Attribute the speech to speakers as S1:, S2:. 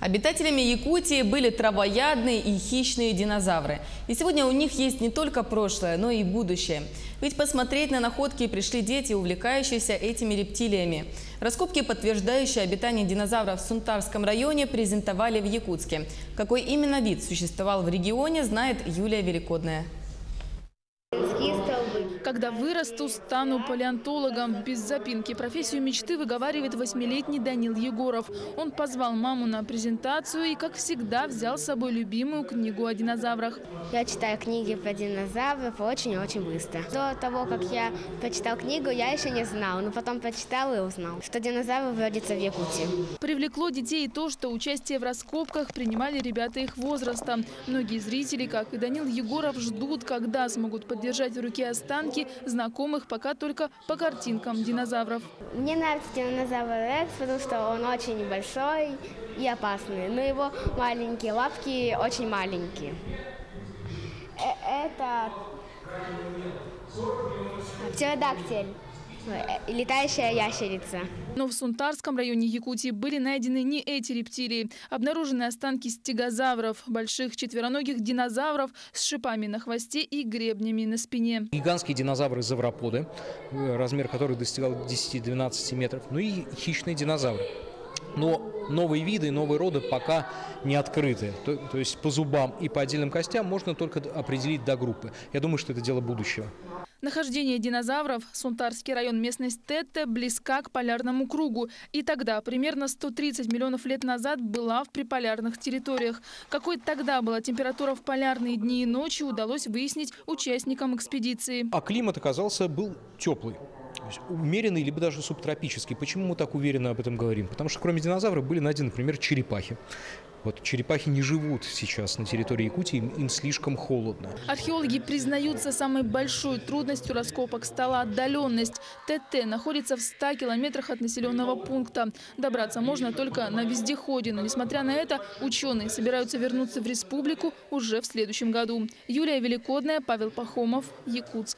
S1: Обитателями Якутии были травоядные и хищные динозавры. И сегодня у них есть не только прошлое, но и будущее. Ведь посмотреть на находки пришли дети, увлекающиеся этими рептилиями. Раскопки, подтверждающие обитание динозавров в Сунтарском районе, презентовали в Якутске. Какой именно вид существовал в регионе, знает Юлия Великодная.
S2: Когда вырасту, стану палеонтологом. Без запинки профессию мечты выговаривает 8-летний Данил Егоров. Он позвал маму на презентацию и, как всегда, взял с собой любимую книгу о динозаврах.
S3: Я читаю книги про динозавров очень-очень быстро. До того, как я прочитал книгу, я еще не знал, но потом прочитал и узнал, что динозавры водятся в Якутии.
S2: Привлекло детей и то, что участие в раскопках принимали ребята их возраста. Многие зрители, как и Данил Егоров, ждут, когда смогут поддержать в руке останки знакомых пока только по картинкам динозавров.
S3: Мне нравится динозавр Рекс, потому что он очень большой и опасный, но его маленькие лапки очень маленькие. Это птеродактиль, летающая ящерица.
S2: Но в Сунтарском районе Якутии были найдены не эти рептилии. Обнаружены останки стегозавров, больших четвероногих динозавров с шипами на хвосте и гребнями на спине.
S4: Гигантские динозавры-завроподы, размер которых достигал 10-12 метров, ну и хищные динозавры. Но новые виды, новые роды пока не открыты. То есть по зубам и по отдельным костям можно только определить до группы. Я думаю, что это дело будущего.
S2: Нахождение динозавров, Сунтарский район, местность Тетте, близка к полярному кругу. И тогда, примерно 130 миллионов лет назад, была в приполярных территориях. Какой тогда была температура в полярные дни и ночи, удалось выяснить участникам экспедиции.
S4: А климат был теплый. Умеренный, либо даже субтропический. Почему мы так уверенно об этом говорим? Потому что кроме динозавров были найдены, например, черепахи. Вот черепахи не живут сейчас на территории Якутии, им слишком холодно.
S2: Археологи признаются, самой большой трудностью раскопок стала отдаленность. Тетте находится в 100 километрах от населенного пункта. Добраться можно только на вездеходе, но несмотря на это, ученые собираются вернуться в республику уже в следующем году. Юлия Великодная, Павел Пахомов, Якутск.